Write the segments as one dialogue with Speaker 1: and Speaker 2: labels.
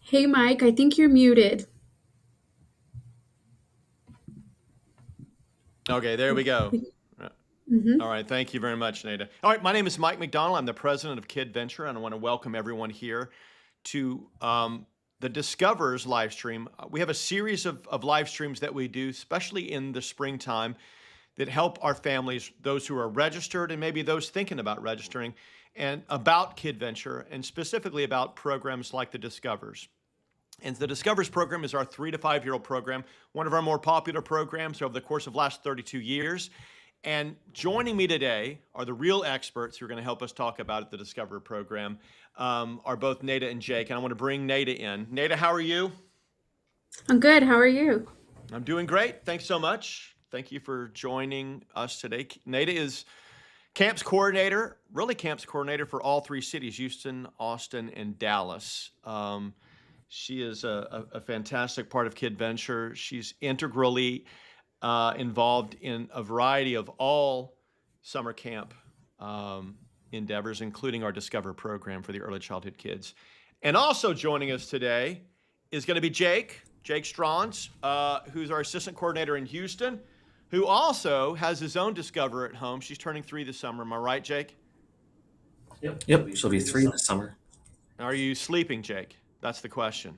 Speaker 1: Hey Mike, I think you're muted.
Speaker 2: Okay, there we go.
Speaker 1: Mm-hmm.
Speaker 2: All right, thank you very much, Nada. All right, my name is Mike McDonald. I'm the president of Kidventure, and I want to welcome everyone here to the Discovers live stream. We have a series of live streams that we do, especially in the springtime, that help our families, those who are registered and maybe those thinking about registering, and about Kidventure, and specifically about programs like the Discovers. And the Discovers program is our 3 to 5 year old program, one of our more popular programs over the course of the last 32 years. And joining me today are the real experts who are going to help us talk about the Discover program, are both Nada and Jake. And I want to bring Nada in. Nada, how are you?
Speaker 1: I'm good. How are you?
Speaker 2: I'm doing great. Thanks so much. Thank you for joining us today. Nada is camps coordinator, really camps coordinator for all three cities, Houston, Austin, and Dallas. She is a fantastic part of Kidventure. She's integrally involved in a variety of all summer camp endeavors, including our Discover program for the early childhood kids. And also joining us today is going to be Jake Strauns, who's our assistant coordinator in Houston, who also has his own Discover at home. She's turning 3 this summer. Am I right, Jake?
Speaker 3: Yep, she'll be 3 this summer.
Speaker 2: Are you sleeping, Jake? That's the question.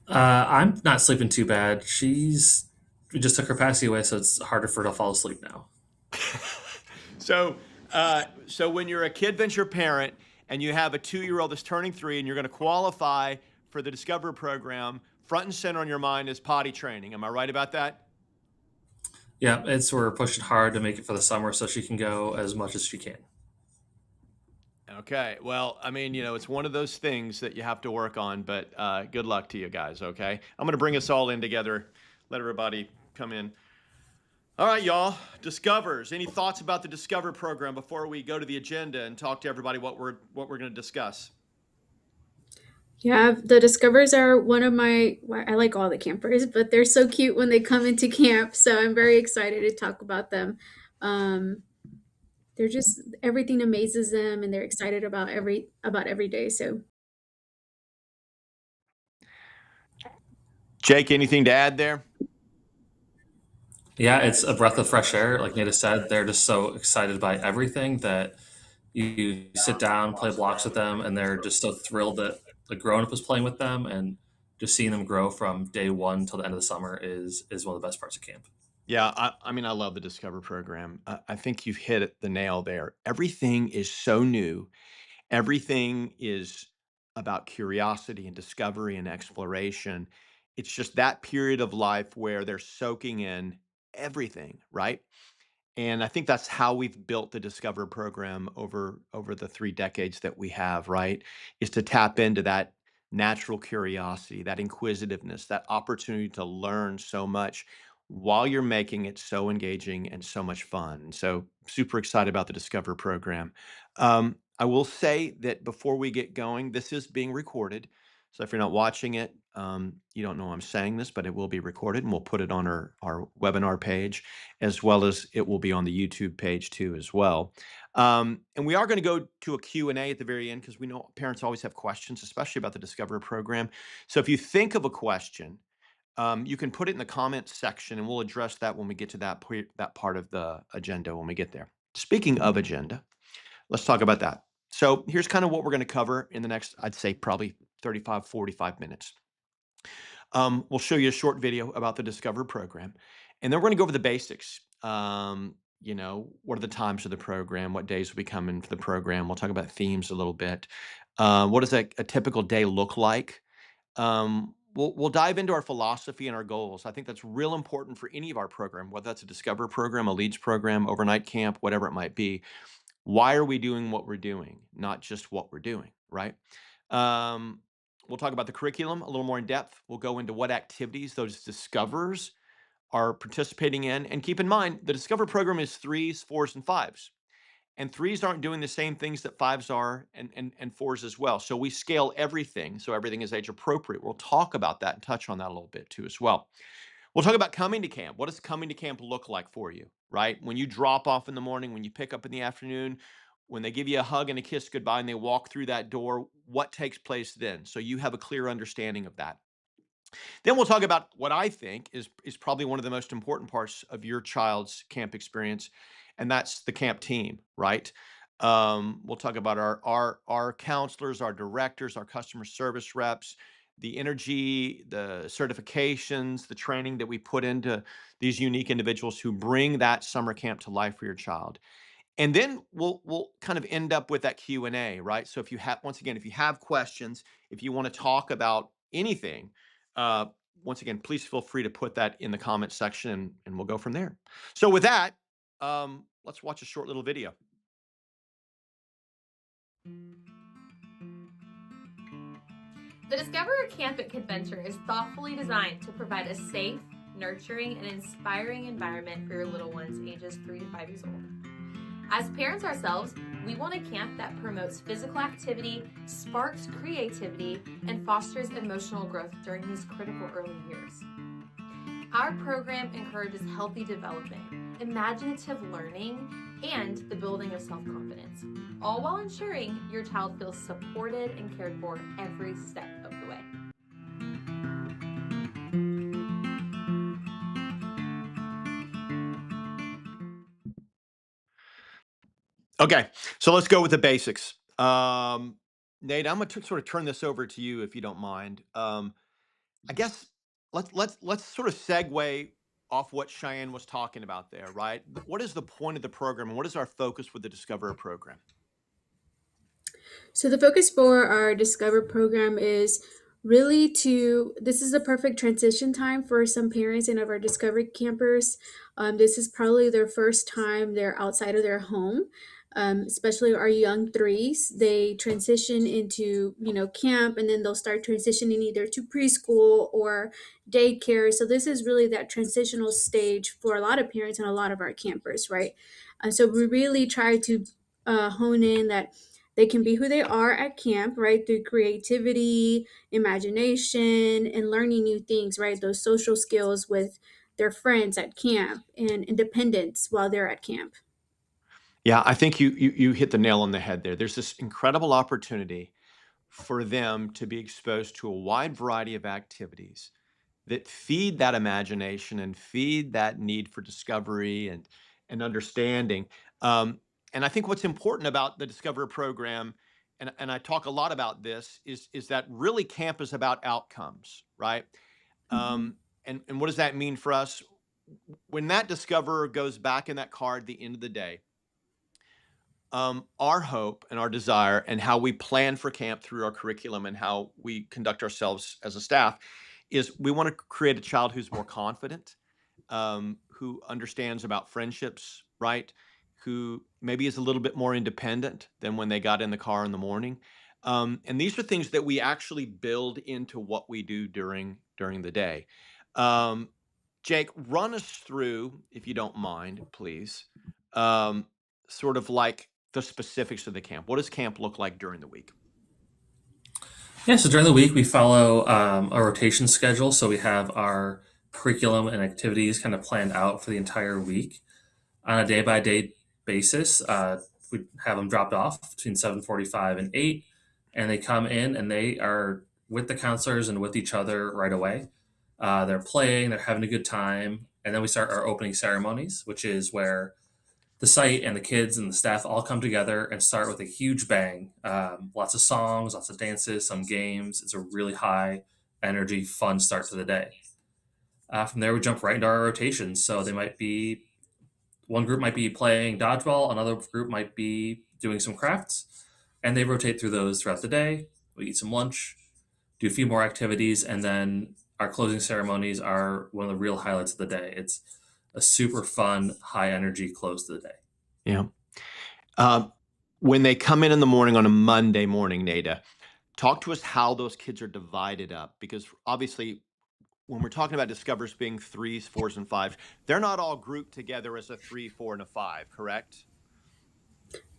Speaker 3: I'm not sleeping too bad. We just took her passy away, so it's harder for her to fall asleep now.
Speaker 2: So, so when you're a Kidventure parent and you have a 2 year old that's turning 3 and you're going to qualify for the Discover program, front and center on your mind is potty training. Am I right about that?
Speaker 3: Yeah, we're pushing hard to make it for the summer so she can go as much as she can.
Speaker 2: Okay. Well, I mean, it's one of those things that you have to work on, but good luck to you guys, okay? I'm going to bring us all in together, let everybody come in. All right, y'all. Discovers. Any thoughts about the Discover program before we go to the agenda and talk to everybody what we're going to discuss?
Speaker 1: Yeah, the Discovers are one of my, well, I like all the campers, but they're so cute when they come into camp. So I'm very excited to talk about them. Um, they're just, everything amazes them and they're excited about every day. So
Speaker 2: Jake, anything to add there?
Speaker 3: Yeah, it's a breath of fresh air. Like Nita said, they're just so excited by everything that you sit down, play blocks with them, and they're just so thrilled that the grown up is playing with them, and just seeing them grow from day one till the end of the summer is one of the best parts of camp.
Speaker 2: Yeah, I mean, I love the Discover program. I think you've the nail there. Everything is so new. Everything is about curiosity and discovery and exploration. It's just that period of life where they're soaking in everything, right? And I think that's how we've built the Discover program over the 3 decades that we have, right? Is to tap into that natural curiosity, that inquisitiveness, that opportunity to learn so much while you're making it so engaging and so much fun. So super excited about the Discover program. I will say that before we get going, this is being recorded. So if you're not watching it, you don't know I'm saying this, but it will be recorded and we'll put it on our webinar page, as well as it will be on the YouTube page too as well. And we are going to go to a Q&A at the very end because we know parents always have questions, especially about the Discover program. So if you think of a question, you can put it in the comments section and we'll address that when we get to that part of the agenda when we get there. Speaking of agenda, let's talk about that. So here's kind of what we're going to cover in the next, I'd say probably 35, 45 minutes. We'll show you a short video about the Discover program, and then we're going to go over the basics. What are the times of the program? What days will be coming for the program? We'll talk about themes a little bit. What does a typical day look like? We'll dive into our philosophy and our goals. I think that's real important for any of our program, whether that's a Discover program, a Leads program, overnight camp, whatever it might be. Why are we doing what we're doing, not just what we're doing, right? Um, we'll talk about the curriculum a little more in depth. We'll go into what activities those discoverers are participating in. And keep in mind, the Discover program is 3s, 4s, and 5s. And 3s aren't doing the same things that 5s are and 4s as well. So we scale everything. So everything is age appropriate. We'll talk about that and touch on that a little bit too as well. We'll talk about coming to camp. What does coming to camp look like for you, right? When you drop off in the morning, when you pick up in the afternoon, when they give you a hug and a kiss goodbye and they walk through that door, what takes place then, so you have a clear understanding of that. Then we'll talk about what I think is probably one of the most important parts of your child's camp experience, and that's the camp team, right? We'll talk about our counselors, our directors, our customer service reps, the energy, the certifications, the training that we put into these unique individuals who bring that summer camp to life for your child. And then we'll kind of end up with that Q&A, right? So if you have, once again, if you have questions, if you want to talk about anything, uh, once again, please feel free to put that in the comment section, and we'll go from there. So with that, let's watch a short little video.
Speaker 4: The Discover Camp at Kidventure is thoughtfully designed to provide a safe, nurturing, and inspiring environment for your little ones ages 3 to 5 years old. As parents ourselves, we want a camp that promotes physical activity, sparks creativity, and fosters emotional growth during these critical early years. Our program encourages healthy development, imaginative learning, and the building of self-confidence, all while ensuring your child feels supported and cared for every step of the way.
Speaker 2: Okay, so let's go with the basics. Nate, I'm going to sort of turn this over to you if you don't mind. I guess let's sort of segue off what Cheyenne was talking about there, right? What is the point of the program, and what is our focus with the Discover program?
Speaker 1: So the focus for our Discover program is really this is a perfect transition time for some parents and of our Discover campers. This is probably their first time they're outside of their home. Especially our young threes, they transition into, camp, and then they'll start transitioning either to preschool or daycare. So this is really that transitional stage for a lot of parents and a lot of our campers, right? So we really try to hone in that they can be who they are at camp, right? Through creativity, imagination, and learning new things, right? Those social skills with their friends at camp and independence while they're at camp.
Speaker 2: Yeah, I think you hit the nail on the head there. There's this incredible opportunity for them to be exposed to a wide variety of activities that feed that imagination and feed that need for discovery and understanding. Um, and I think what's important about the Discover program, and I talk a lot about this, is that really camp is about outcomes, right?
Speaker 1: Mhm.
Speaker 2: And what does that mean for us? When that Discover goes back in that car at the end of the day, our hope and our desire and how we plan for camp through our curriculum and how we conduct ourselves as a staff is we want to create a child who's more confident, who understands about friendships, right? Who maybe is a little bit more independent than when they got in the car in the morning. And these are things that we actually build into what we do during the day. Um, Jake, run us through, if you don't mind, please. Um, Sort of like the specifics of the camp. What does camp look like during the week?
Speaker 3: Yeah, so during the week we follow a rotation schedule. So we have our curriculum and activities kind of planned out for the entire week on a day by day basis. We have them dropped off between 7:45 and 8, and they come in and they are with the counselors and with each other right away. They're playing, they're having a good time, and then we start our opening ceremonies, which is where the site and the kids and the staff all come together and start with a huge bang. Lots of songs, lots of dances, some games. It's a really high energy, fun start to the day. From there, we jump right into our rotations. So they might be one group might be playing dodgeball, another group might be doing some crafts, and they rotate through those throughout the day. We eat some lunch, do a few more activities, and then our closing ceremonies are one of the real highlights of the day. It's a super fun, high energy close to the day.
Speaker 2: Yeah. Um, when they come in the morning on a Monday morning, Nada, talk to us how those kids are divided up, because obviously when we're talking about discovers being threes, fours, and fives, they're not all grouped together as a 3, 4, and a 5, correct?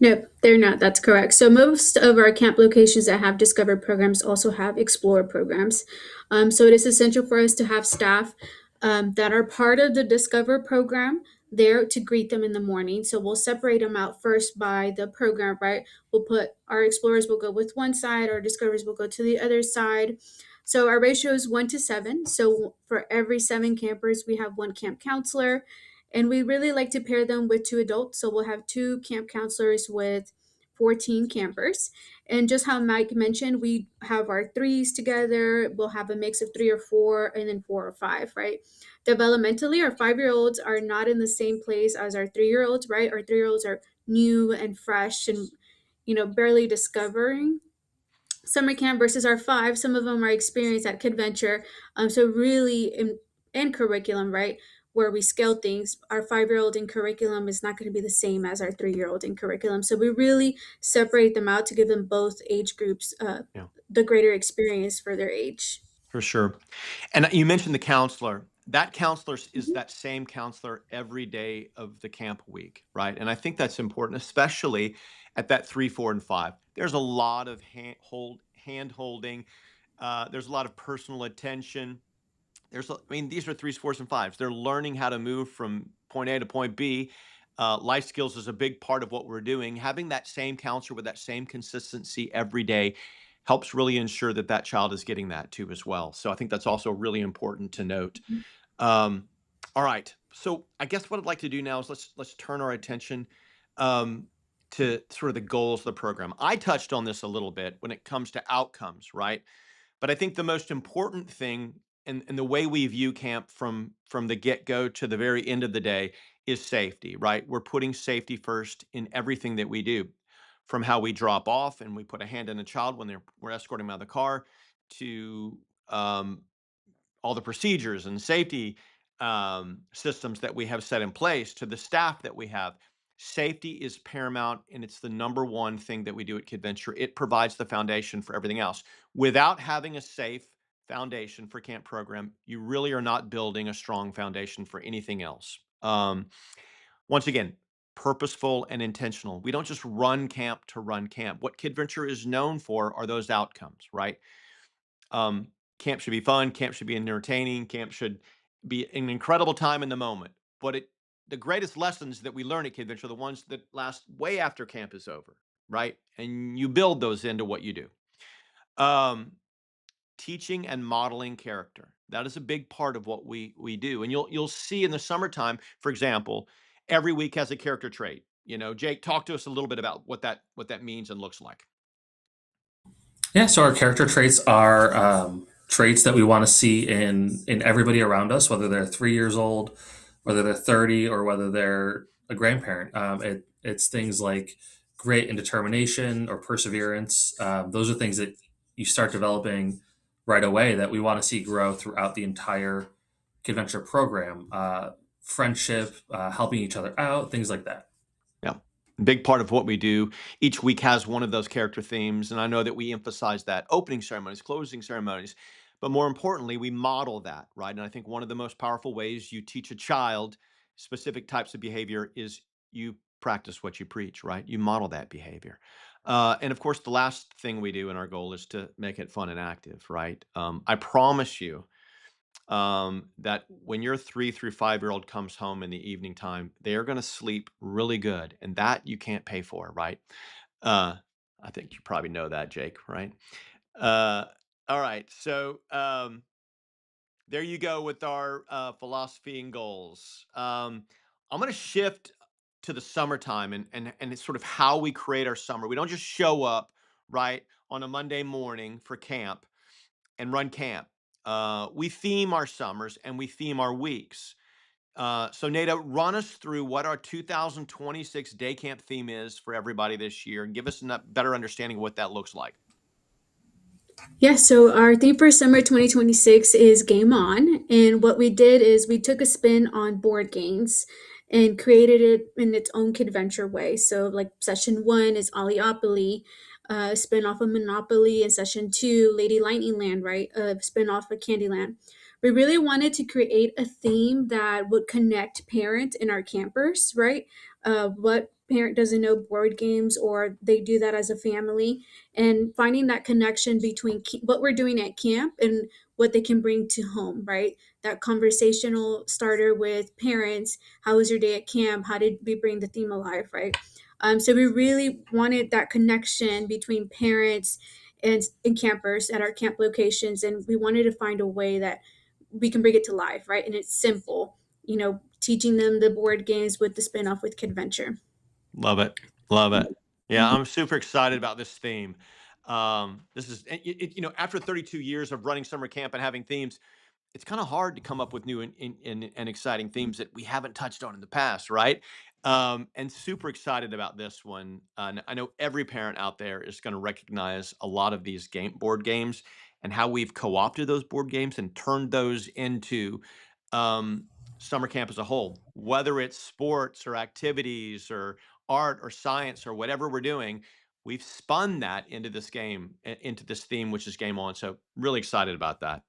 Speaker 1: Nope, they're not. That's correct. So most of our camp locations that have Discover programs also have Explore programs. So it is essential for us to have staff that are part of the Discover program there to greet them in the morning. So we'll separate them out first by the program, right? We'll put our explorers will go with one side, our discoverers will go to the other side. So our ratio is 1 to 7. So for every 7 campers, we have one camp counselor. And we really like to pair them with 2 adults. So we'll have 2 camp counselors with 14 campers. And just how Mike mentioned, we have our threes together. We'll have a mix of 3 or 4 and then 4 or 5, right? Developmentally, our 5-year-olds are not in the same place as our 3-year-olds, right? Our 3-year-olds are new and fresh and, barely discovering summer camp versus our 5. Some of them are experienced at Kidventure. So really in curriculum, right? Where we scale things, our 5-year-old in curriculum is not going to be the same as our 3-year-old in curriculum. So we really separate them out to give them both age groups
Speaker 2: Yeah.
Speaker 1: the greater experience for their age.
Speaker 2: For sure. And you mentioned the counselor. That counselor is
Speaker 1: Mhm.
Speaker 2: that same counselor every day of the camp week, right? And I think that's important, especially at that 3, 4, and 5. There's a lot of hand holding. There's a lot of personal attention. These are 3s, 4s, and 5s. They're learning how to move from point A to point B. Life skills is a big part of what we're doing. Having that same counselor with that same consistency every day helps really ensure that that child is getting that too as well. So I think that's also really important to note. Um, all right. So I guess what I'd like to do now is let's turn our attention to sort of the goals of the program. I touched on this a little bit when it comes to outcomes, right? But I think the most important thing and the way we view camp from the get-go to the very end of the day is safety, right? We're putting safety first in everything that we do, from how we drop off and we put a hand on a child when we're escorting them out of the car, to um, all the procedures and safety systems that we have set in place, to the staff that we have. Safety is paramount, and it's the number one thing that we do at Kidventure. It provides the foundation for everything else. Without having a safe foundation for camp program, you really are not building a strong foundation for anything else. Once again, purposeful and intentional. We don't just run camp to run camp. What Kidventure is known for are those outcomes, right? Um, Camp should be fun. Camp should be entertaining. Camp should be an incredible time in the moment. But the greatest lessons that we learn at Kidventure are the ones that last way after camp is over, right? And you build those into what you do. Um, Teaching and modeling character. That is a big part of what we do. And you'll see in the summertime, for example, every week has a character trait. Jake, talk to us a little bit about what that means and looks like.
Speaker 3: Yeah, so our character traits are traits that we want to see in everybody around us, whether they're 3 years old, whether they're 30, or whether they're a grandparent. It's things like grit and determination or perseverance. Those are things that you start developing right away that we want to see grow throughout the entire Kidventure program. Friendship, helping each other out, things like that.
Speaker 2: Yeah. Big part of what we do. Each week has one of those character themes. And I know that we emphasize that opening ceremonies, closing ceremonies, but more importantly, we model that, right? And I think one of the most powerful ways you teach a child specific types of behavior is you practice what you preach, right? You model that behavior. And of course, the last thing we do in our goal is to make it fun and active, right? I promise you, that when your 3 through 5-year-old comes home in the evening time, they are going to sleep really good, and that you can't pay for, right? Uh, I think you probably know that, Jake, right? Uh, all right, so there you go with our philosophy and goals. I'm going to shift to the summertime and it's sort of how we create our summer. We don't just show up right on a Monday morning for camp and run camp. We theme our summers and we theme our weeks. So Nada, run us through what our 2026 day camp theme is for everybody this year and give us a better understanding of what that looks like.
Speaker 1: Yeah, so our theme for summer 2026 is Game On. And what we did is we took a spin on board games and created it in its own Kidventure way. So, like, session 1 is Olliopoly, spin off of Monopoly, and session 2, Lady Lightning Land, right? Spin off of Candyland. We really wanted to create a theme that would connect parents and our campers, right? What parent doesn't know board games or they do that as a family? And finding that connection between what we're doing at camp and what they can bring to home, right? That conversational starter with parents. How was your day at camp? How did we bring the theme alive, right? So we really wanted that connection between parents and campers at our camp locations, and we wanted to find a way that we can bring it to life, right? And it's simple, teaching them the board games with the spinoff with Kidventure.
Speaker 2: Love it. Love it. Yeah,
Speaker 1: Mhm.
Speaker 2: I'm super excited about this theme. This is, after 32 years of running summer camp and having themes, it's kind of hard to come up with new and exciting themes that we haven't touched on in the past, right? And super excited about this one. I know every parent out there is going to recognize a lot of these board games and how we've co-opted those board games and turned those into um, summer camp as a whole. Whether it's sports or activities or art or science or whatever we're doing, we've spun that into this game, into this theme, which is Game On. So really excited about that.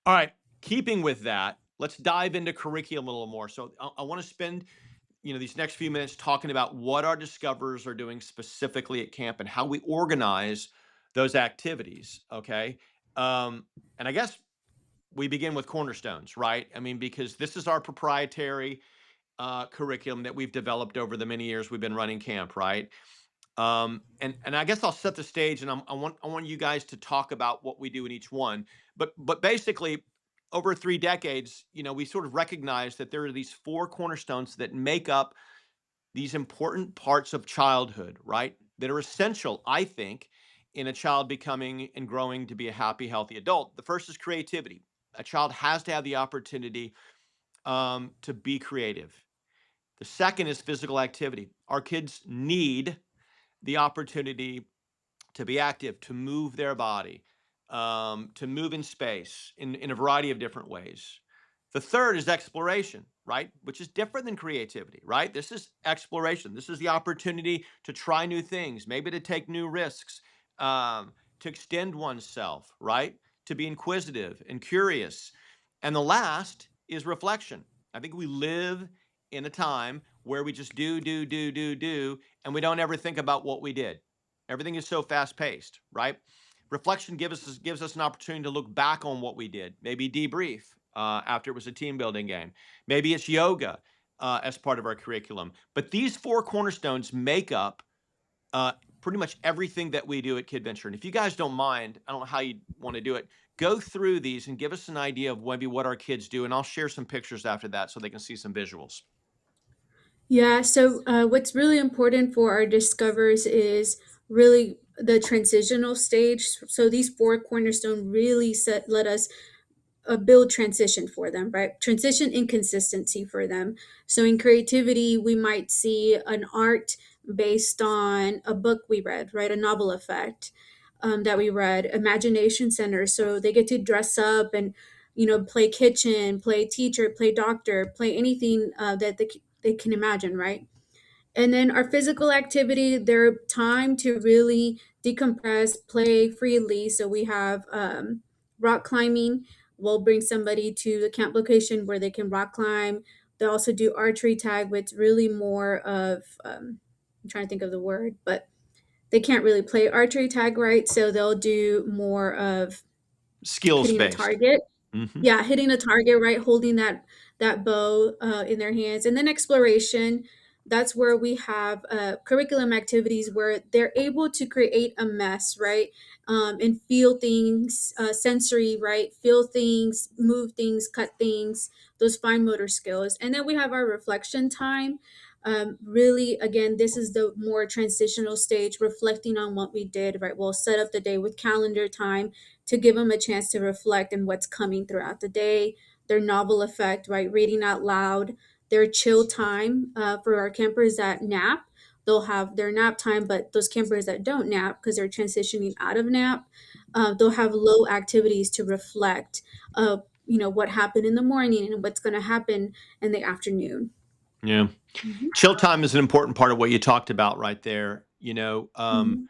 Speaker 2: All right, keeping with that, let's dive into curriculum a little more. So I want to spend, these next few minutes talking about what our discoverers are doing specifically at camp and how we organize those activities. Okay, and I guess we begin with cornerstones, right? I mean, because this is our proprietary curriculum that we've developed over the many years we've been running camp, right? And I guess I'll set the stage, and I want you guys to talk about what we do in each one. But basically, over 3 decades, we sort of recognize that there are these four cornerstones that make up these important parts of childhood, right? That are essential, I think, in a child becoming and growing to be a happy, healthy adult. The first is creativity. A child has to have the opportunity to be creative. The second is physical activity. Our kids need the opportunity to be active, to move their body, to move in space in a variety of different ways. The third is exploration, right? Which is different than creativity, right? This is exploration. This is the opportunity to try new things, maybe to take new risks, to extend oneself, right? To be inquisitive and curious. And the last is reflection. I think we live in a time where we just do, and we don't ever think about what we did. Everything is so fast paced, right? Reflection gives us an opportunity to look back on what we did, maybe debrief after it was a team building game. Maybe it's yoga as part of our curriculum. But these four cornerstones make up pretty much everything that we do at Kidventure. And if you guys don't mind, I don't know how you want to do it, go through these and give us an idea of maybe what our kids do. And I'll share some pictures after that so they can see some visuals.
Speaker 1: Yeah, so what's really important for our discovers is really the transitional stage. So these four cornerstone really let us build transition for them, right? Transition inconsistency for them. So in creativity, we might see an art based on a book we read, right? A novel effect that we read. Imagination center, so they get to dress up and play kitchen, play teacher, play doctor, play anything that they can imagine, right? And then our physical activity, their time to really decompress, play freely. So we have rock climbing. We'll bring somebody to the camp location where they can rock climb. They also do archery tag, which really more of, I'm trying to think of the word, but they can't really play archery tag right. So they'll do more of
Speaker 2: Skills
Speaker 1: hitting a
Speaker 2: based.
Speaker 1: target.
Speaker 2: Mm-hmm.
Speaker 1: Yeah, hitting a target, right? Holding that bow in their hands, and then exploration. That's where we have curriculum activities where they're able to create a mess, right? And feel things, sensory, right? Feel things, move things, cut things, those fine motor skills. And then we have our reflection time. Really, again, this is the more transitional stage, reflecting on what we did, right? We'll set up the day with calendar time to give them a chance to reflect on what's coming throughout the day, their novel effect, right? Reading out loud, their chill time for our campers that nap. They'll have their nap time, but those campers that don't nap because they're transitioning out of nap, they'll have low activities to reflect, what happened in the morning and what's going to happen in the afternoon.
Speaker 2: Yeah.
Speaker 1: Mhm.
Speaker 2: Chill time is an important part of what you talked about right there.
Speaker 1: Mhm.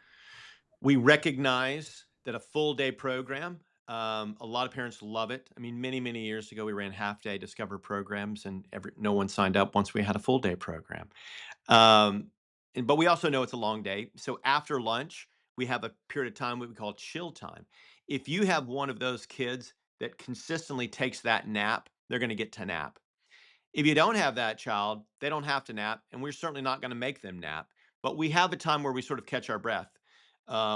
Speaker 2: We recognize that a full day program, a lot of parents love it. I mean, many, many years ago, we ran half day Discover programs, and no one signed up once we had a full day program. Um, but we also know it's a long day. So after lunch, we have a period of time what we call chill time. If you have one of those kids that consistently takes that nap, they're going to get to nap. If you don't have that child, they don't have to nap, and we're certainly not going to make them nap. But we have a time where we sort of catch our breath.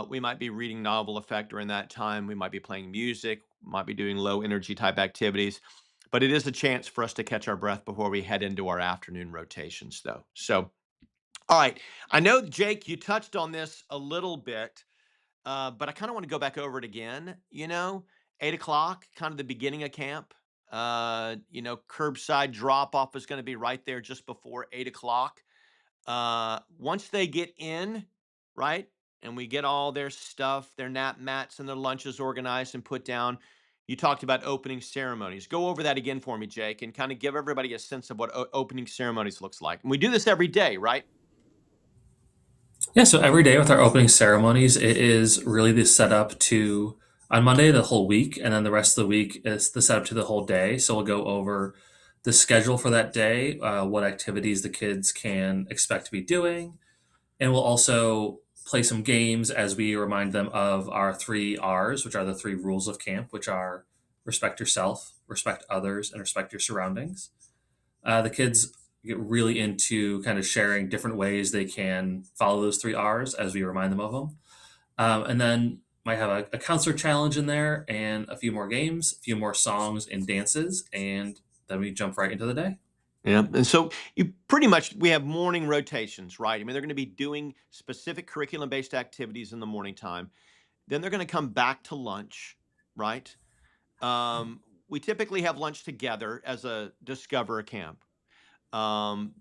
Speaker 2: We might be reading novel effect during that time. We might be playing music, might be doing low energy type activities. But it is a chance for us to catch our breath before we head into our afternoon rotations, though. So, all right. I know, Jake, you touched on this a little bit, but I kind of want to go back over it again. 8 o'clock, kind of the beginning of camp. Curbside drop off is going to be right there just before 8 o'clock. Once they get in, right, and we get all their stuff, their nap mats and their lunches organized and put down, you talked about opening ceremonies. Go over that again for me, Jake, and kind of give everybody a sense of what opening ceremonies looks like. And we do this every day, right?
Speaker 3: Yeah, so every day with our opening ceremonies, it is really the setup to on Monday the whole week, and then the rest of the week is the setup to the whole day. So we'll go over the schedule for that day, what activities the kids can expect to be doing, and we'll also play some games as we remind them of our 3 R's, which are the 3 rules of camp, which are respect yourself, respect others, and respect your surroundings. The kids get really into kind of sharing different ways they can follow those 3 R's as we remind them of them. And then might have a counselor challenge in there and a few more games, a few more songs and dances, and then we jump right into the day.
Speaker 2: Yeah. And so we have morning rotations, right? I mean, they're going to be doing specific curriculum based activities in the morning time. Then they're going to come back to lunch, right? We typically have lunch together as a Discover camp. Um,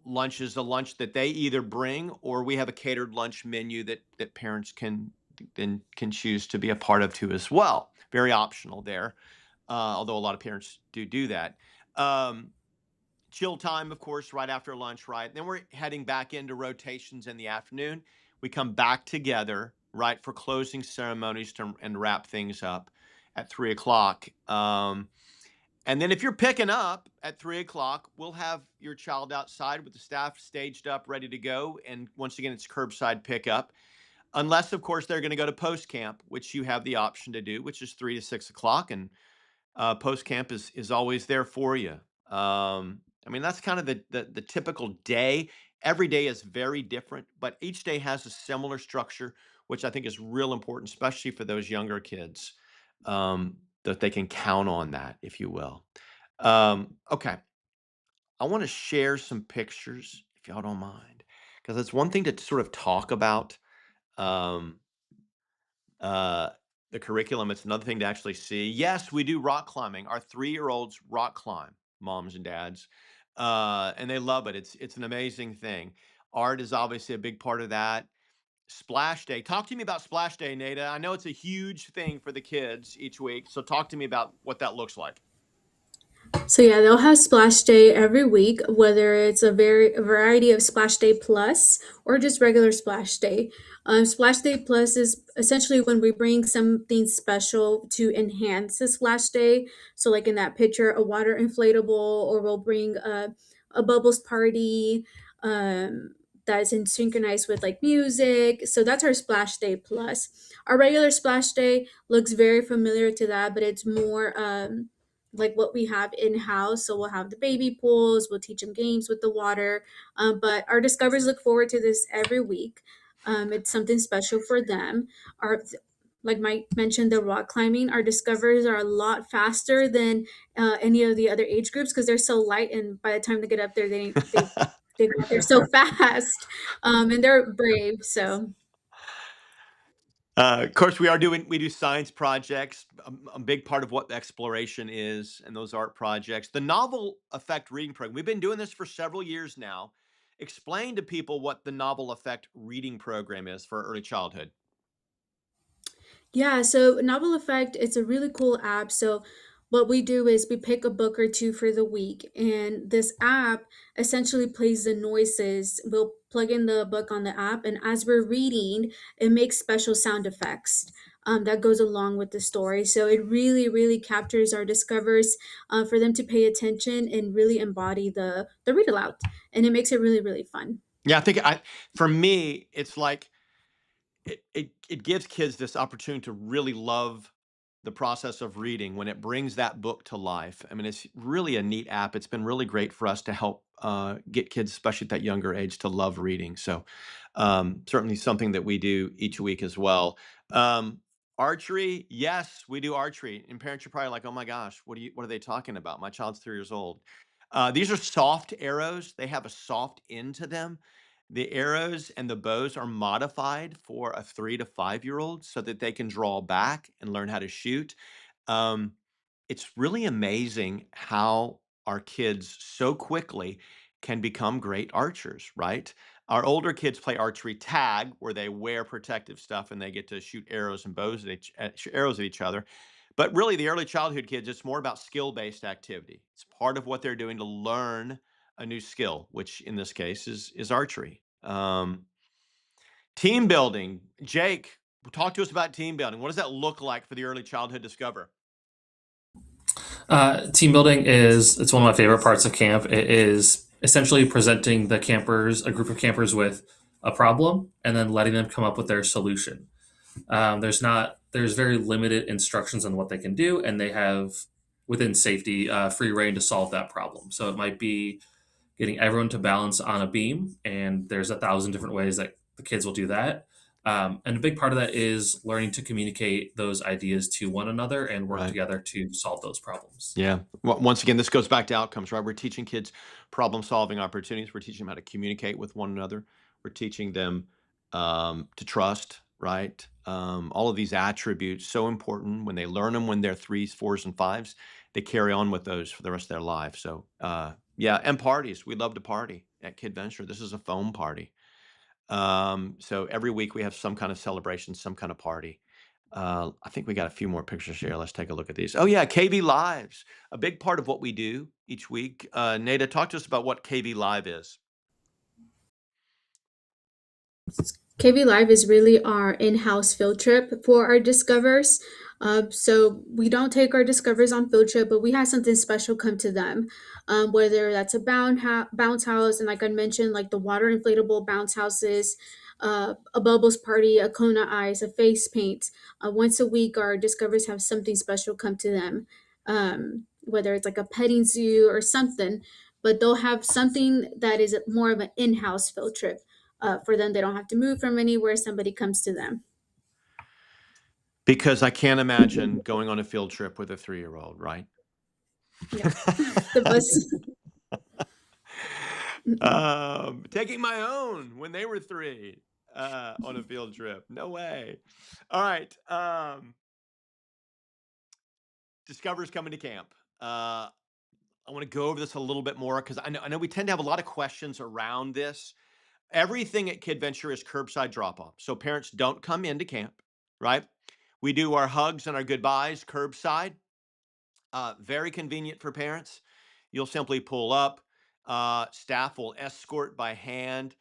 Speaker 2: Lunch is a lunch that they either bring, or we have a catered lunch menu that parents can choose to be a part of too as well. Very optional there, although a lot of parents do that. Um, Chill time, of course, right after lunch, right? Then we're heading back into rotations in the afternoon. We come back together, right, for closing ceremonies and wrap things up at 3 o'clock. And then if you're picking up at 3 o'clock, we'll have your child outside with the staff staged up, ready to go. And once again, it's curbside pickup. Unless, of course, they're going to go to post camp, which you have the option to do, which is 3 to 6 o'clock. And post camp is always there for you. I mean, that's kind of the typical day. Every day is very different, but each day has a similar structure, which I think is real important, especially for those younger kids, that they can count on that, if you will. Okay, I want to share some pictures, if y'all don't mind, because it's one thing to sort of talk about. Um, uh, the curriculum. It's another thing to actually see. Yes, we do rock climbing. Our 3-year-olds rock climb, moms and dads, and they love it. It's an amazing thing. Art is obviously a big part of that. Splash Day. Talk to me about Splash Day, Nada. I know it's a huge thing for the kids each week. So talk to me about what that looks like.
Speaker 1: So yeah, they'll have Splash Day every week, whether it's a variety of Splash Day Plus or just regular Splash Day. Splash Day Plus is essentially when we bring something special to enhance the Splash Day. So like in that picture, a water inflatable, or we'll bring a bubbles party that's in synchronized with like music. So that's our Splash Day Plus. Our regular Splash Day looks very familiar to that, but it's more like what we have in house. So we'll have the baby pools, we'll teach them games with the water. But our discoveries look forward to this every week. It's something special for them. Our like Mike mentioned, the rock climbing, our discoveries are a lot faster than any of the other age groups because they're so light, and by the time they get up there, they got there so fast, and they're brave. So
Speaker 2: Of course, we do science projects. A big part of what the exploration is, and those art projects. The novel effect reading program. We've been doing this for several years now. Explain to people what the novel effect reading program is for early childhood.
Speaker 1: yeah, so Novel Effect, it's a really cool app. So what we do is we pick a book or two for the week, and this app essentially plays the noises. We'll plug in the book on the app, and as we're reading, it makes special sound effects that goes along with the story. So it really, really captures our discovers for them to pay attention and really embody the read aloud, and it makes it really, really fun.
Speaker 2: Yeah, for me, it's like it gives kids this opportunity to really love the process of reading when it brings that book to life. I mean, it's really a neat app. It's been really great for us to help get kids, especially at that younger age, to love reading. So certainly something that we do each week as well. Archery, yes, we do archery. And parents are probably like, "Oh my gosh, what are they talking about? My child's 3 years old." These are soft arrows. They have a soft end to them. The arrows and the bows are modified for a 3 to 5 year old so that they can draw back and learn how to shoot. Um, it's really amazing how our kids so quickly can become great archers, right? Our older kids play archery tag, where they wear protective stuff and they get to shoot arrows and bows arrows at each other. But really, the early childhood kids, it's more about skill-based activity. It's part of what they're doing to learn a new skill, which in this case is archery. Team building. Jake, talk to us about team building. What does that look like for the early childhood discover?
Speaker 3: Team building it's one of my favorite parts of camp. It is essentially presenting a group of campers with a problem and then letting them come up with their solution. There's very limited instructions on what they can do, and they have within safety free reign to solve that problem. So it might be getting everyone to balance on a beam, and there's 1,000 different ways that the kids will do that. And a big part of that is learning to communicate those ideas to one another and work
Speaker 2: Right.
Speaker 3: together to solve those problems.
Speaker 2: Yeah. Well, once again, this goes back to outcomes, right? We're teaching kids problem-solving opportunities. We're teaching them how to communicate with one another. We're teaching them to trust, right? All of these attributes, so important. When they learn them when they're 3s, 4s, and 5s, they carry on with those for the rest of their life. So, yeah, and parties. We love to party at Kidventure. This is a foam party. So every week we have some kind of celebration, some kind of party. I think we got a few more pictures here. Let's take a look at these. Oh yeah, KV Lives, a big part of what we do each week. Nada, talk to us about what KV Live is.
Speaker 1: KV Live is really our in-house field trip for our discovers. So we don't take our discovers on field trip, but we have something special come to them. Whether that's a bounce house, and like I mentioned, like the water inflatable bounce houses, a bubbles party, a Kona ice, a face paint. Once a week, our discovers have something special come to them. Whether it's like a petting zoo or something, but they'll have something that is more of an in-house field trip for them. They don't have to move from anywhere. Somebody comes to them.
Speaker 2: Because I can't imagine going on a field trip with a 3-year-old, right?
Speaker 1: Yeah, the bus.
Speaker 2: Taking my own when they were 3 on a field trip. No way. All right. Discover's coming to camp. I want to go over this a little bit more because I know we tend to have a lot of questions around this. Everything at Kidventure is curbside drop off. So parents don't come into camp, right? We do our hugs and our goodbyes curbside. Very convenient for parents. You'll simply pull up. Staff will escort by hand.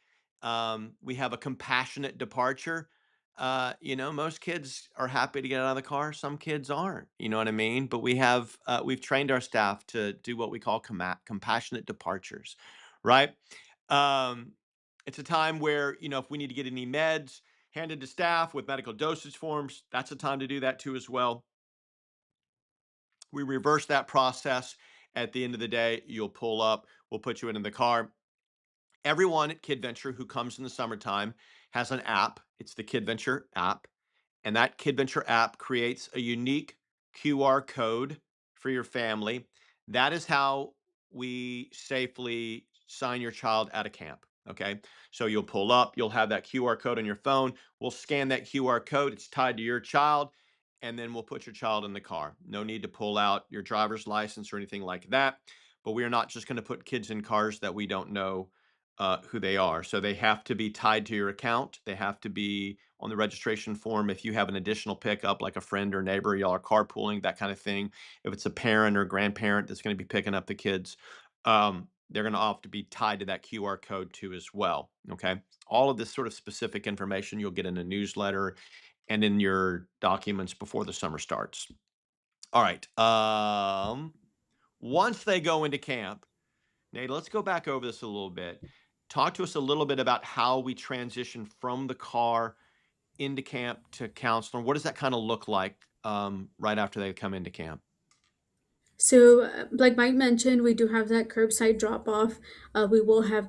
Speaker 2: We have a compassionate departure. Most kids are happy to get out of the car. Some kids aren't. You know what I mean? But we've trained our staff to do what we call compassionate departures, right? Um, it's a time where if we need to get any meds handed to staff with medical dosage forms, that's a time to do that too as well. We reverse that process. At the end of the day, you'll pull up, we'll put you in the car. Everyone at Kidventure who comes in the summertime has an app. It's the Kidventure app. And that Kidventure app creates a unique QR code for your family. That is how we safely sign your child at a camp. Okay. So you'll pull up, you'll have that QR code on your phone. We'll scan that QR code. It's tied to your child. And then we'll put your child in the car. No need to pull out your driver's license or anything like that. But we are not just going to put kids in cars that we don't know who they are. So they have to be tied to your account. They have to be on the registration form. If you have an additional pickup, like a friend or neighbor, y'all are carpooling, that kind of thing. If it's a parent or grandparent that's going to be picking up the kids, they're going to have to be tied to that QR code too as well. Okay. All of this sort of specific information you'll get in a newsletter and in your documents before the summer starts. All right. Once they go into camp, Nate, let's go back over this a little bit. Talk to us a little bit about how we transition from the car into camp to counseling. What does that kind of look like right after they come into camp?
Speaker 1: So, like Mike mentioned, we do have that curbside drop off. We will have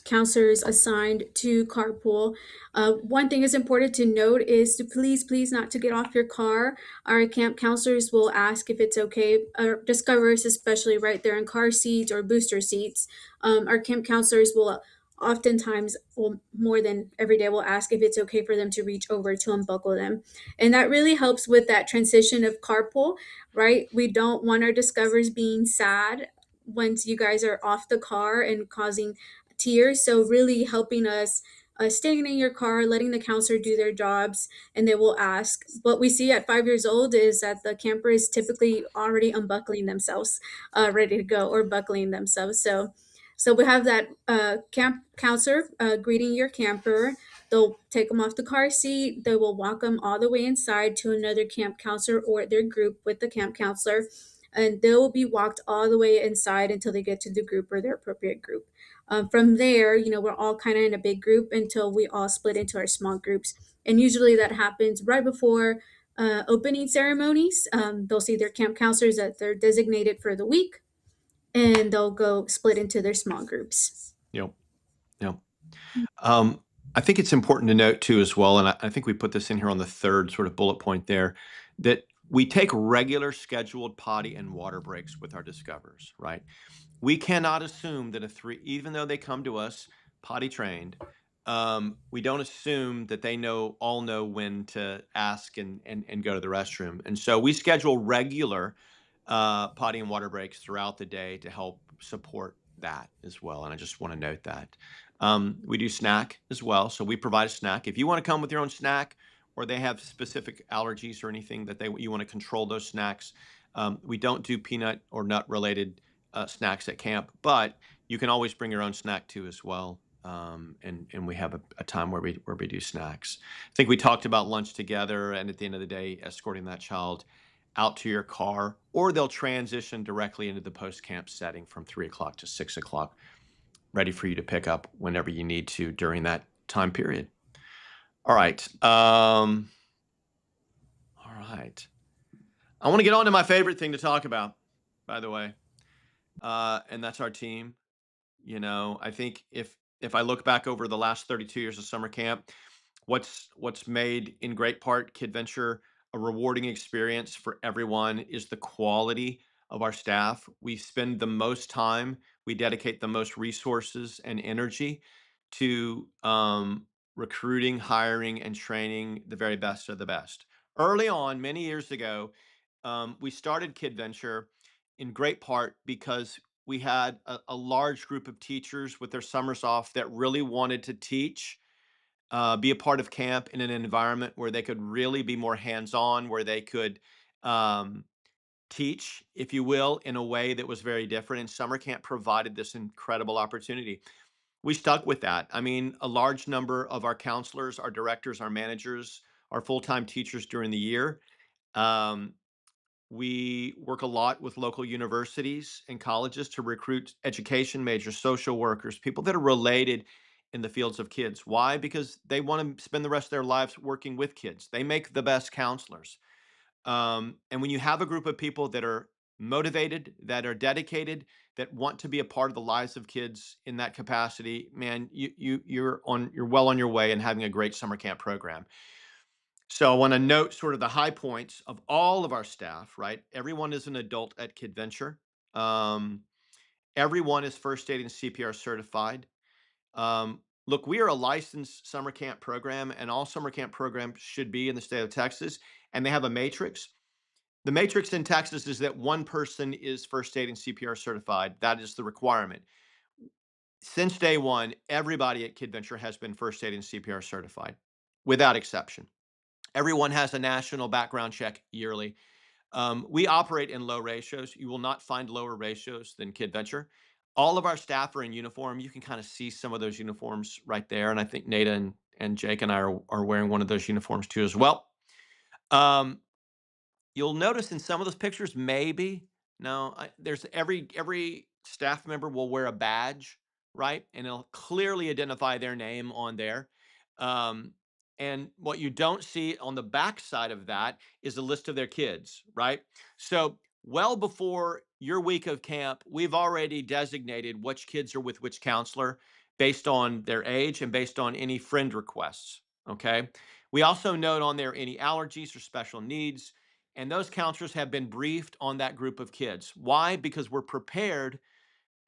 Speaker 1: counselors assigned to carpool. One thing is important to note is to please not to get off your car. Our camp counselors will ask if it's okay. Our discoverers, especially right there in car seats or booster seats, our camp counselors will oftentimes, well, more than every day, will ask if it's okay for them to reach over to unbuckle them, and that really helps with that transition of carpool, right? We don't want our discoverers being sad once you guys are off the car and causing tears. So, really helping us staying in your car, letting the counselor do their jobs, and they will ask. What we see at 5 years old is that the camper is typically already unbuckling themselves, ready to go, or buckling themselves. So we have that camp counselor greeting your camper. They'll take them off the car seat. They will walk them all the way inside to another camp counselor or their group with the camp counselor. And they will be walked all the way inside until they get to the group or their appropriate group. From there, we're all kind of in a big group until we all split into our small groups. And usually that happens right before opening ceremonies. They'll see their camp counselors that they're designated for the week, and they'll go split into their small groups.
Speaker 2: Yep. Yep. Um, I think it's important to note too, as well, and I think we put this in here on the third sort of bullet point there, that we take regular scheduled potty and water breaks with our discoverers, right? We cannot assume that even though they come to us potty trained, we don't assume that they all know when to ask and go to the restroom. And so we schedule regular potty and water breaks throughout the day to help support that as well. And I just want to note that. We do snack as well. So we provide a snack. If you want to come with your own snack, or they have specific allergies or anything that you want to control those snacks, we don't do peanut or nut related snacks at camp, but you can always bring your own snack too as well. And we have a time where we do snacks. I think we talked about lunch together, and at the end of the day, escorting that child out to your car, or they'll transition directly into the post camp setting from 3 o'clock to 6 o'clock, ready for you to pick up whenever you need to during that time period. All right. All right. I want to get on to my favorite thing to talk about, by the way, and that's our team. I think if I look back over the last 32 years of summer camp, what's made in great part Kidventure a rewarding experience for everyone is the quality of our staff. We spend the most time, we dedicate the most resources and energy to recruiting, hiring, and training the very best of the best. Early on, many years ago, we started Kidventure in great part because we had a large group of teachers with their summers off that really wanted to teach, be a part of camp in an environment where they could really be more hands-on, where they could um, teach, if you will, in a way that was very different. And summer camp provided this incredible opportunity. We stuck with that. I mean, a large number of our counselors, our directors, our managers, our full-time teachers during the year. Um, we work a lot with local universities and colleges to recruit education majors, social workers, people that are related in the fields of kids. Why? Because they want to spend the rest of their lives working with kids. They make the best counselors. And when you have a group of people that are motivated, that are dedicated, that want to be a part of the lives of kids in that capacity, man, you're well on your way and having a great summer camp program. So I want to note sort of the high points of all of our staff, right? Everyone is an adult at Kidventure. Um, everyone is first aid and CPR certified. Look, we are a licensed summer camp program, and all summer camp programs should be in the state of Texas, and they have a matrix. The matrix in Texas is that one person is first aid and CPR certified. That is the requirement. Since day one, everybody at Kidventure has been first aid and CPR certified, without exception. Everyone has a national background check yearly. We operate in low ratios. You will not find lower ratios than Kidventure. All of our staff are in uniform. You can kind of see some of those uniforms right there. And I think Nada and Jake and I are wearing one of those uniforms too as well. Um, you'll notice in some of those pictures, maybe, no, there's every staff member will wear a badge, right? And it'll clearly identify their name on there. Um, And what you don't see on the back side of that is a list of their kids, right? So, well before your week of camp, we've already designated which kids are with which counselor based on their age and based on any friend requests. Okay. We also note on there any allergies or special needs. And those counselors have been briefed on that group of kids. Why? Because we're prepared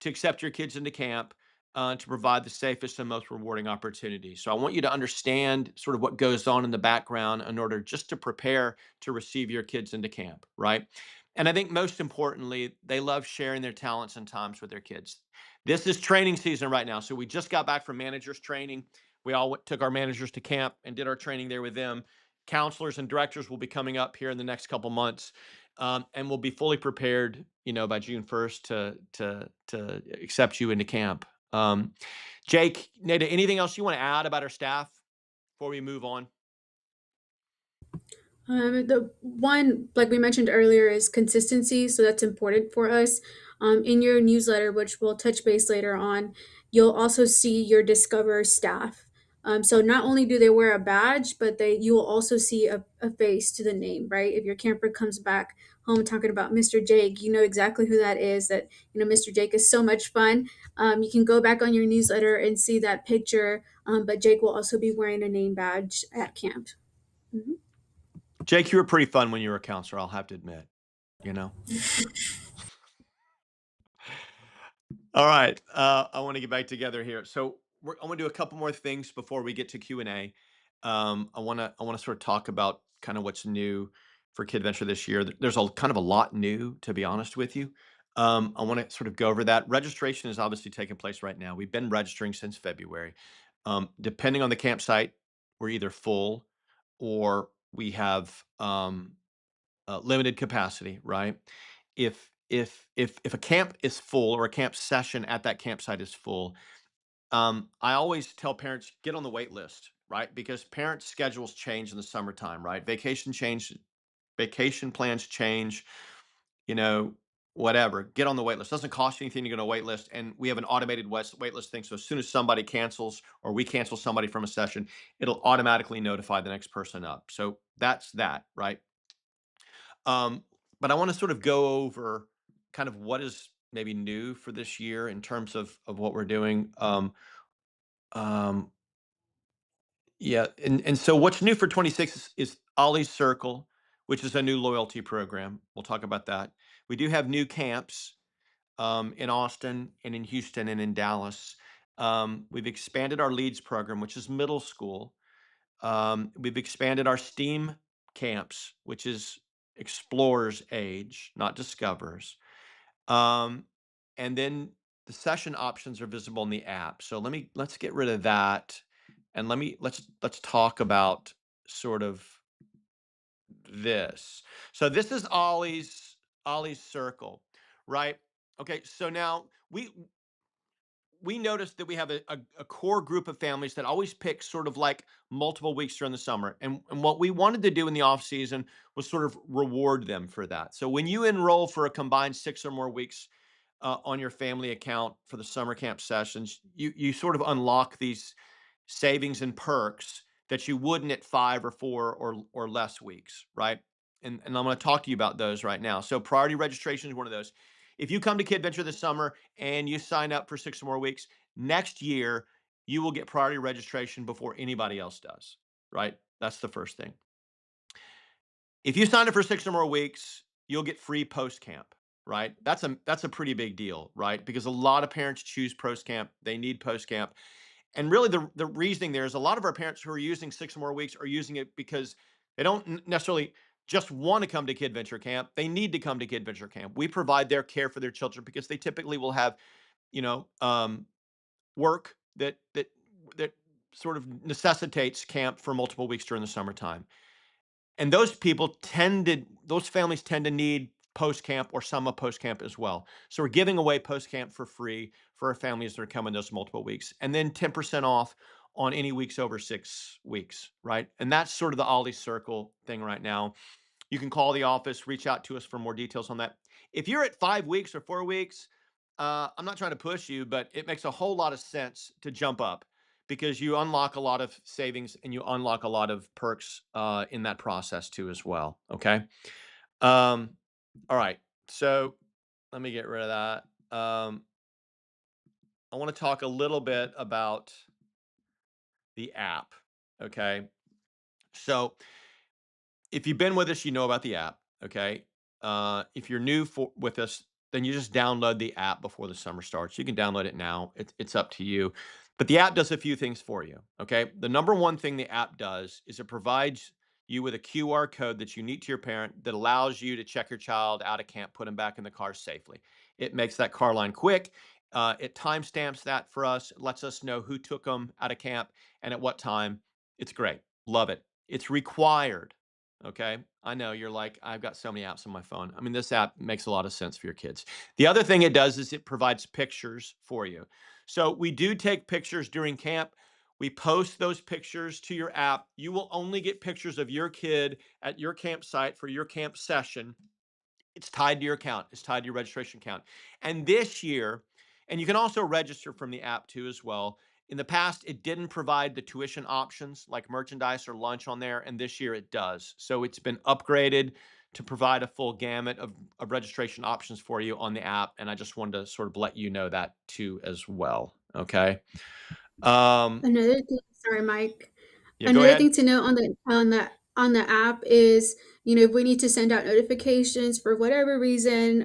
Speaker 2: to accept your kids into camp to provide the safest and most rewarding opportunity. So I want you to understand sort of what goes on in the background in order just to prepare to receive your kids into camp, right? And I think most importantly, they love sharing their talents and times with their kids. This is training season right now. So we just got back from managers training. We all took our managers to camp and did our training there with them. Counselors and directors will be coming up here in the next couple months, and we'll be fully prepared, by June 1st to accept you into camp. Jake, Nada, anything else you want to add about our staff before we move on?
Speaker 1: The one, like we mentioned earlier, is consistency. So that's important for us. In your newsletter, which we'll touch base later on, you'll also see your Discover staff. So not only do they wear a badge, but you will also see a face to the name, right? If your camper comes back home talking about Mr. Jake, you know exactly who that is. That Mr. Jake is so much fun. You can go back on your newsletter and see that picture. But Jake will also be wearing a name badge at camp. Mhm.
Speaker 2: Jake, you were pretty fun when you were a counselor, I'll have to admit, you know? All right, I want to get back together here. So I want to do a couple more things before we get to Q&A. I want to sort of talk about kind of what's new for Kidventure this year. There's a kind of a lot new, to be honest with you. I want to sort of go over that. Registration is obviously taking place right now. We've been registering since February. Depending on the campsite, we're either full or we have limited capacity, right? If a camp is full or a camp session at that campsite is full, I always tell parents get on the wait list, right? Because parents' schedules change in the summertime, right? Vacation plans change, you know, whatever. Get on the wait list. Doesn't cost you anything to get on a wait list, and we have an automated wait list thing. So as soon as somebody cancels or we cancel somebody from a session, it'll automatically notify the next person up. So that's that, right? But I want to sort of go over kind of what is maybe new for this year in terms of what we're doing. Um, yeah, and so what's new for 26 is Ollie's Circle, which is a new loyalty program. We'll talk about that. We do have new camps in Austin and in Houston and in Dallas. We've expanded our Leads program, which is middle school. We've expanded our STEAM camps, which is explorers age, not discoverers. Um, and then the session options are visible in the app. So let's get rid of that, and let's talk about sort of this. So this is Ollie's Circle, right? Okay, so now we noticed that we have a core group of families that always pick sort of like multiple weeks during the summer. And what we wanted to do in the off season was sort of reward them for that. So when you enroll for a combined 6 or more weeks on your family account for the summer camp sessions, you sort of unlock these savings and perks that you wouldn't at 5 or 4 or less weeks, right? And I'm going to talk to you about those right now. So priority registration is one of those. If you come to Kidventure this summer and you sign up for 6 or more weeks, next year you will get priority registration before anybody else does, right? That's the first thing. If you sign up for 6 or more weeks, you'll get free post camp, right? That's a pretty big deal, right? Because a lot of parents choose post camp. They need post camp. And really the reasoning there is a lot of our parents who are using 6 or more weeks are using it because they don't necessarily just want to come to Kidventure camp. They need to come to Kidventure camp. We provide their care for their children because they typically will have, you know, work that sort of necessitates camp for multiple weeks during the summertime. And those families tend to need post camp or some of post camp as well. So we're giving away post camp for free for our families that are coming those multiple weeks, and then 10% off on any weeks over 6 weeks, right? And that's sort of the Ollie Circle thing right now. You can call the office, reach out to us for more details on that. If you're at 5 weeks or 4 weeks, I'm not trying to push you, but it makes a whole lot of sense to jump up because you unlock a lot of savings and you unlock a lot of perks in that process too as well. Okay. Um, all right. So let me get rid of that. I want to talk a little bit about the app. Okay. So if you've been with us, you know about the app. Okay. If you're new with us, then you just download the app before the summer starts. You can download it now. It's up to you. But the app does a few things for you. Okay. The number one thing the app does is it provides you with a QR code that's unique to your parent that allows you to check your child out of camp, put them back in the car safely. It makes that car line quick. It timestamps that for us. It lets us know who took them out of camp and at what time. It's great. Love it. It's required. Okay. I know you're like, I've got so many apps on my phone. I mean, this app makes a lot of sense for your kids. The other thing it does is it provides pictures for you. So we do take pictures during camp. We post those pictures to your app. You will only get pictures of your kid at your campsite for your camp session. It's tied to your account. It's tied to your registration account. And this year, and you can also register from the app too as well. In the past, it didn't provide the tuition options like merchandise or lunch on there, and this year it does. So it's been upgraded to provide a full gamut of registration options for you on the app. And I just wanted to sort of let you know that too as well. Okay.
Speaker 1: Another thing, sorry, Mike.
Speaker 2: Yeah, go
Speaker 1: Another
Speaker 2: ahead.
Speaker 1: thing to note on the app is, if we need to send out notifications for whatever reason,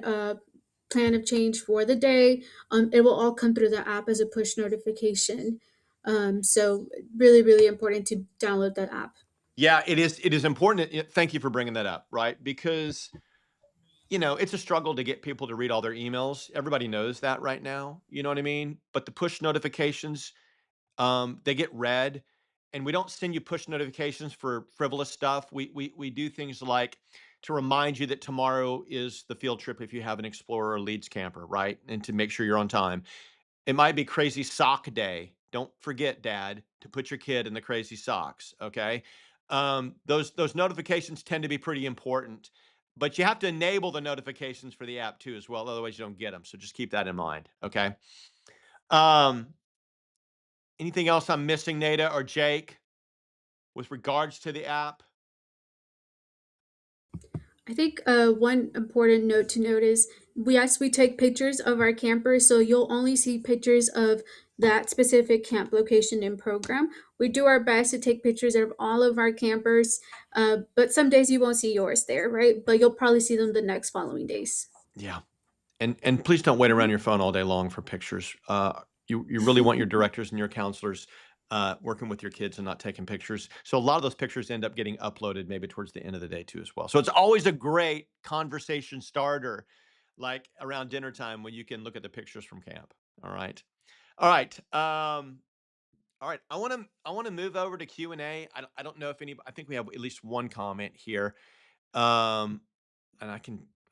Speaker 1: plan of change for the day, it will all come through the app as a push notification. So really, really important to download that app.
Speaker 2: Yeah, it is. It is important. Thank you for bringing that up, right? Because it's a struggle to get people to read all their emails. Everybody knows that right now. You know what I mean? But the push notifications, they get read, and we don't send you push notifications for frivolous stuff. We do things like to remind you that tomorrow is the field trip if you have an explorer or leads camper, right? And to make sure you're on time. It might be crazy sock day. Don't forget, Dad, to put your kid in the crazy socks. Okay. Those notifications tend to be pretty important, but you have to enable the notifications for the app too as well. Otherwise, you don't get them. So just keep that in mind. Okay. Um, anything else I'm missing, Nada or Jake, with regards to the app?
Speaker 1: I think one important note to note is we take pictures of our campers, so you'll only see pictures of that specific camp location and program. We do our best to take pictures of all of our campers, but some days you won't see yours there, right? But you'll probably see them the next following days.
Speaker 2: Yeah. And please don't wait around your phone all day long for pictures. You really want your directors and your counselors working with your kids and not taking pictures. So a lot of those pictures end up getting uploaded maybe towards the end of the day too as well. So it's always a great conversation starter, like around dinner time when you can look at the pictures from camp. All right. All right. All right. I want to move over to Q&A. I don't know if any. I think we have at least one comment here. Um, and I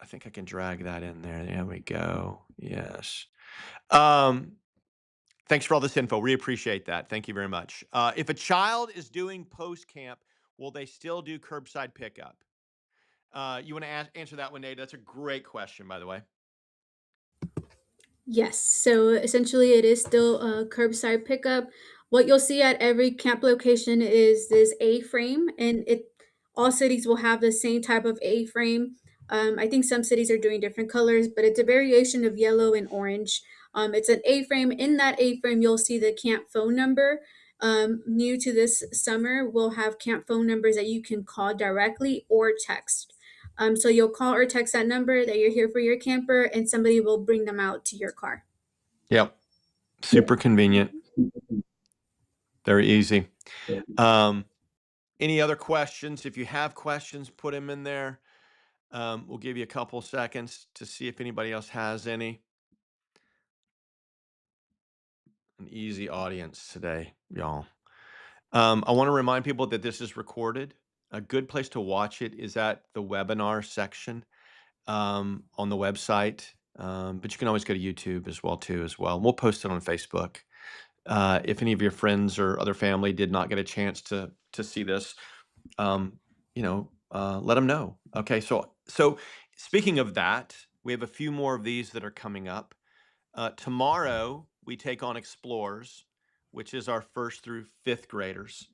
Speaker 2: think I can drag that in there. There we go. Yes. Um, thanks for all this info. We appreciate that. Thank you very much. If a child is doing post camp, will they still do curbside pickup? You want to answer that one, Nate? That's a great question, by the way.
Speaker 1: Yes, so essentially it is still a curbside pickup. What you'll see at every camp location is this A-frame, and all cities will have the same type of A-frame. I think some cities are doing different colors, but it's a variation of yellow and orange. It's an A-frame. In that A-frame, you'll see the camp phone number. New to this summer, we'll have camp phone numbers that you can call directly or text. So you'll call or text that number that you're here for your camper, and somebody will bring them out to your car.
Speaker 2: Yep. Super convenient. Very easy. Any other questions? If you have questions, put them in there. We'll give you a couple seconds to see if anybody else has any. An easy audience today, y'all. I want to remind people that this is recorded. A good place to watch it is at the webinar section on the website. But you can always go to YouTube as well. We'll post it on Facebook. If any of your friends or other family did not get a chance to see this, let them know. Okay, so speaking of that, we have a few more of these that are coming up. Tomorrow we take on explorers. We take on which is our 1st through 5th graders.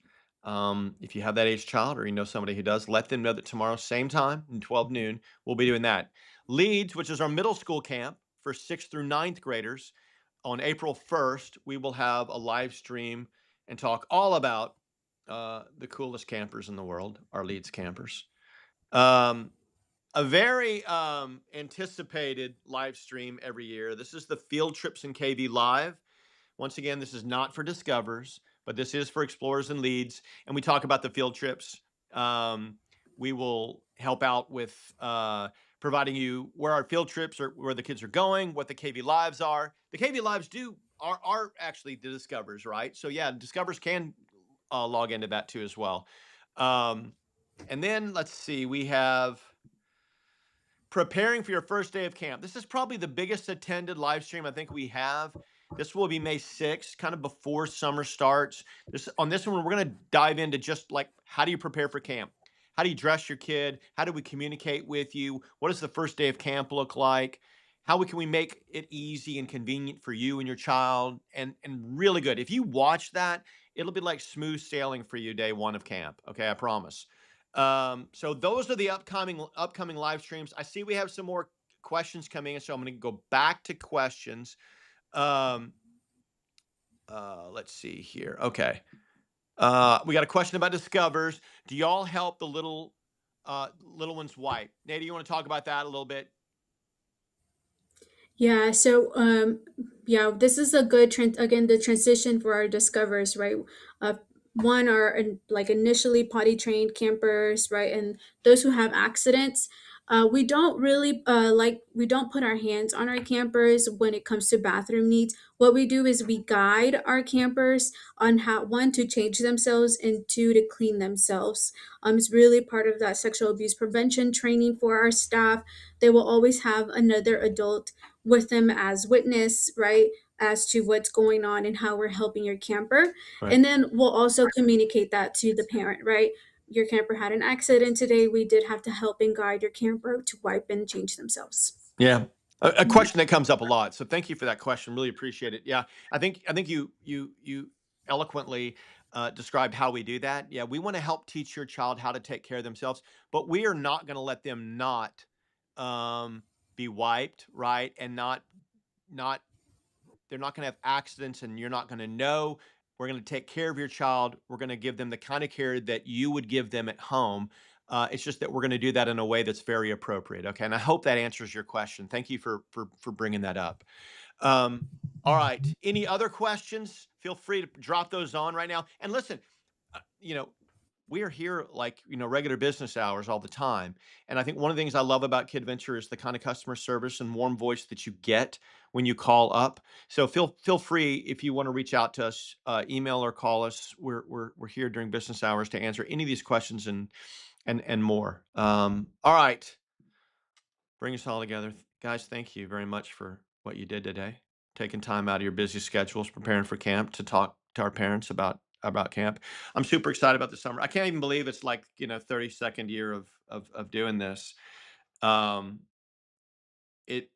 Speaker 2: If you have that age child or you know somebody who does, let them know that tomorrow, same time, 12 noon, we'll be doing that. Leads, which is our middle school camp for 6th through 9th graders, on April 1st, we will have a live stream and talk all about the coolest campers in the world, our Leads campers. A very anticipated live stream every year. This is the Field Trips in KV Live. Once again, this is not for discoverers, but this is for explorers and leads. And we talk about the field trips. We will help out with providing you where our field trips are, where the kids are going, what the KV Lives are. The KV Lives are actually the discoverers, right? So yeah, discoverers can log into that too as well. And then let's see, we have preparing for your first day of camp. This is probably the biggest attended live stream I think we have. This will be May 6th, kind of before summer starts. On this one, we're going to dive into just like, how do you prepare for camp? How do you dress your kid? How do we communicate with you? What does the first day of camp look like? How can we make it easy and convenient for you and your child? And really good. If you watch that, it'll be like smooth sailing for you day one of camp. Okay, I promise. So those are the upcoming live streams. I see we have some more questions coming in, so I'm going to go back to questions. Let's see here. Okay. We got a question about discovers. Do y'all help the little ones wipe? Nate, you want to talk about that a little bit?
Speaker 1: Yeah, so yeah, this is a good again, the transition for our discovers, right? Uh, one are like initially potty trained campers, right? And those who have accidents. We don't really we don't put our hands on our campers when it comes to bathroom needs. What we do is we guide our campers on how, one, to change themselves, and two, to clean themselves. It's really part of that sexual abuse prevention training for our staff. They will always have another adult with them as witness, right? As to what's going on and how we're helping your camper.
Speaker 2: Right.
Speaker 1: And then we'll also communicate that to the parent, right? Your camper had an accident today. We did have to help and guide your camper to wipe and change themselves.
Speaker 2: Yeah. A question that comes up a lot. So thank you for that question. Really appreciate it. Yeah. I think you eloquently described how we do that. Yeah. We want to help teach your child how to take care of themselves, but we are not going to let them not be wiped, right? And they're not going to have accidents, and you're not going to know. We're going to take care of your child. We're going to give them the kind of care that you would give them at home. It's just that we're going to do that in a way that's very appropriate. Okay. And I hope that answers your question. Thank you for bringing that up. All right. Any other questions? Feel free to drop those on right now. And listen, we are here like, regular business hours all the time. And I think one of the things I love about Kidventure is the kind of customer service and warm voice that you get when you call up. So feel free, if you want to reach out to us, email or call us. We're here during business hours to answer any of these questions and more. All right. Bring us all together. Guys, thank you very much for what you did today. Taking time out of your busy schedules, preparing for camp to talk to our parents about camp. I'm super excited about the summer. I can't even believe it's like, 32nd year of doing this. It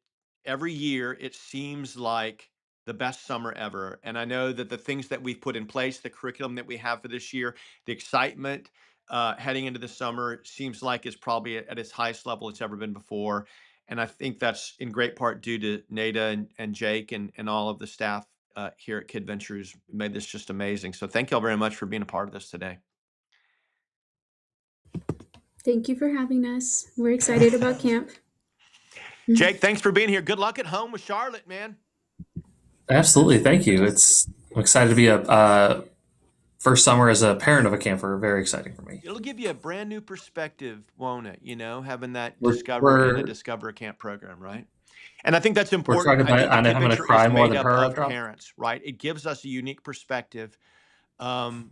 Speaker 2: Every year it seems like the best summer ever. And I know that the things that we've put in place, the curriculum that we have for this year, the excitement heading into the summer seems like it's probably at its highest level it's ever been before. And I think that's in great part due to Nada and Jake and all of the staff here at Kidventure who's made this just amazing. So thank you all very much for being a part of this today.
Speaker 1: Thank you for having us. We're excited about camp.
Speaker 2: Jake, thanks for being here. Good luck at home with Charlotte, man.
Speaker 3: Absolutely, thank you. I'm excited to be a first summer as a parent of a camper. Very exciting for me.
Speaker 2: It'll give you a brand new perspective, won't it? Having that
Speaker 3: We're-
Speaker 2: discover in a
Speaker 3: we're-
Speaker 2: Discover Camp program, right? And I think that's
Speaker 3: We're
Speaker 2: important.
Speaker 3: talking
Speaker 2: I think
Speaker 3: about,
Speaker 2: the
Speaker 3: I'm going to
Speaker 2: Kidventure
Speaker 3: cry
Speaker 2: is
Speaker 3: more
Speaker 2: made
Speaker 3: than
Speaker 2: up
Speaker 3: her.
Speaker 2: of parents, right? It gives us a unique perspective on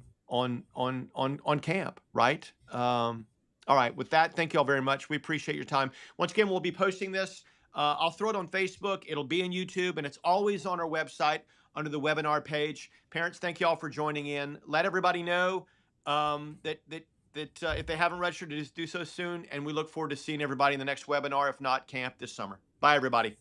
Speaker 2: camp, right? All right. With that, thank you all very much. We appreciate your time. Once again, we'll be posting this. I'll throw it on Facebook. It'll be on YouTube, and it's always on our website under the webinar page. Parents, thank you all for joining in. Let everybody know that if they haven't registered, to do so soon. And we look forward to seeing everybody in the next webinar, if not camp this summer. Bye, everybody.